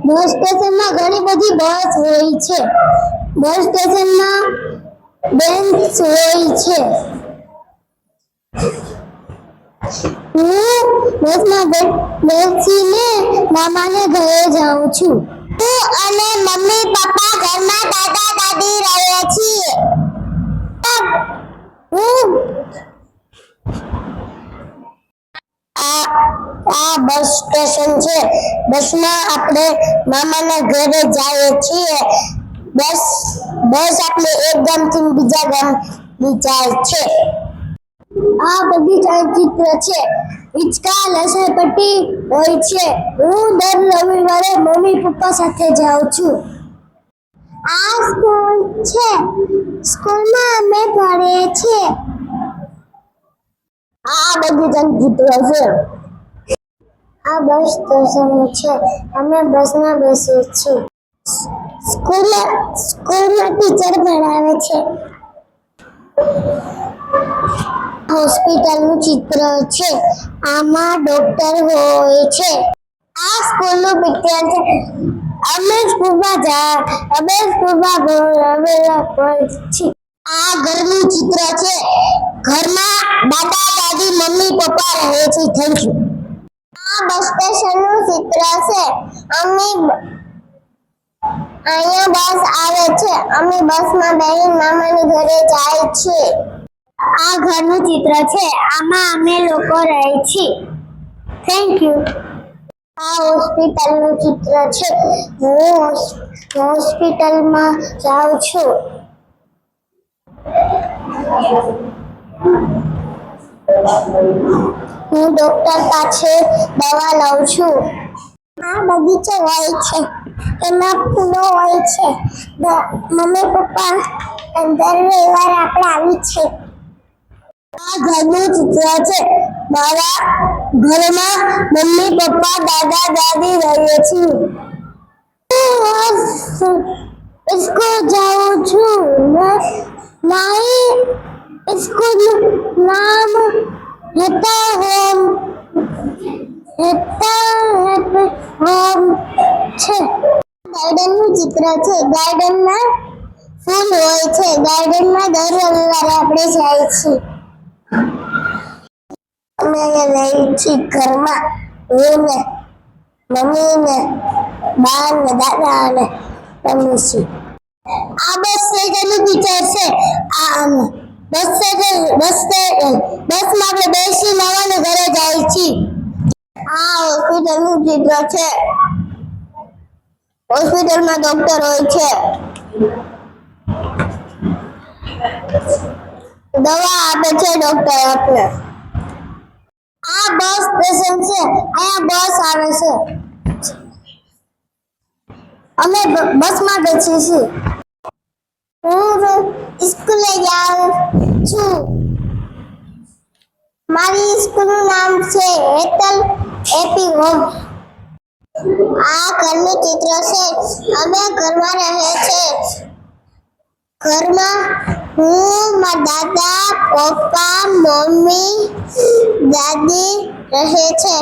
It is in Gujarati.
બસ સ્ટેશનમાં ઘણી બધી બસ હોય છે. બસ સ્ટેશનમાં બેન્ચ હોય છે. હું બસમાં બેસીને મામાને ઘરે જાઉં છું. હું અને મમ્મી પપ્પા ઘરમાં દાદા દાદી રહે છીએ. હું આ બસ સ્ટેશન છે. બસમાં આપણે મામાના ઘરે જઈએ છીએ. બસ આપણે એક ગામથી બીજા ગામ જાય છે. આ બગીચાનું ચિત્ર છે. હિંચકા લસણપટ્ટી હોય છે. હું દર રવિવારે મમ્મી પપ્પા સાથે જાઉં છું. આ સ્કૂલ છે. સ્કૂલમાં અમે ભણીએ છીએ. આ બગીચાનું ચિત્ર છે. આ બસ સ્ટેશન છે. અમે બસમાં બેસીએ છીએ. સ્કૂલમાં ટીચર ભણાવે છે. હોસ્પિટલનું ચિત્ર છે. આમાં ડોક્ટર હોય છે. આ સ્કૂલનું પિક્ચર છે. અમે સ્કૂલમાં ભણેલા છીએ. આ ઘરનું ચિત્ર છે. ઘરમાં દાદા દાદી મમ્મી પપ્પા રહે છે. Thank you. આ બસ સ્ટેશનનું ચિત્ર છે. અહીંયા બસ આવે છે. અમે બસમાં બેસીને મામાની ઘરે જાય છીએ. આ ઘરનું ચિત્ર છે. આમાં અમે લોકો રહે છીએ. Thank you. આ હોસ્પિટલનું ચિત્ર છે. હું હોસ્પિટલમાં જાઉં છું. હું ડોક્ટર પાસે દવા લઉં છું. આ બગીચો હોય છે. એમાં ફૂલો હોય છે. મમ્મી પપ્પા દર રવિવારે આપણે આવી છે. આ ઘરનું ચિત્ર છે. મારા ઘરમાં મમ્મી પપ્પા દાદા દાદી રહીએ છીએ. હું સ્કૂલ જાઉં છું. મારી સ્કૂલનું નામ હેતા હોમ છે. ગાર્ડનનું ચિત્ર છે. ગાર્ડનમાં ફૂલ હોય છે. ગાર્ડનમાં દર રવિવારે આપણે જાય છીએ. અમે રહીએ છીએ ઘરમાં. હું ને મમ્મી ને બા ને દાદા અને મમ્મી છીએ. આ બસ સ્ટેશનનું પિક્ચર છે. બસમાં આપણે બેસી મામાના ઘરે જાય છીએ. આ હોસ્પિટલનું ચિત્ર છે. હોસ્પિટલમાં ડોક્ટર હોય છે. દવા આપે છે ડોક્ટર આપણે. આ બસ સ્ટેશન છે. અહીંયા બસ આવે છે. અમે બસમાં બેસીએ છીએ. હું સ્કૂલે જાઉં છું. મારી સ્કૂલનું નામ છે હેતલ એપી હોમ. આ ઘરનું ચિત્ર છે. અમે ઘરમાં રહે છે. ઘરમાં હું મારા દાદા પપ્પા મમ્મી દાદી રહે છે.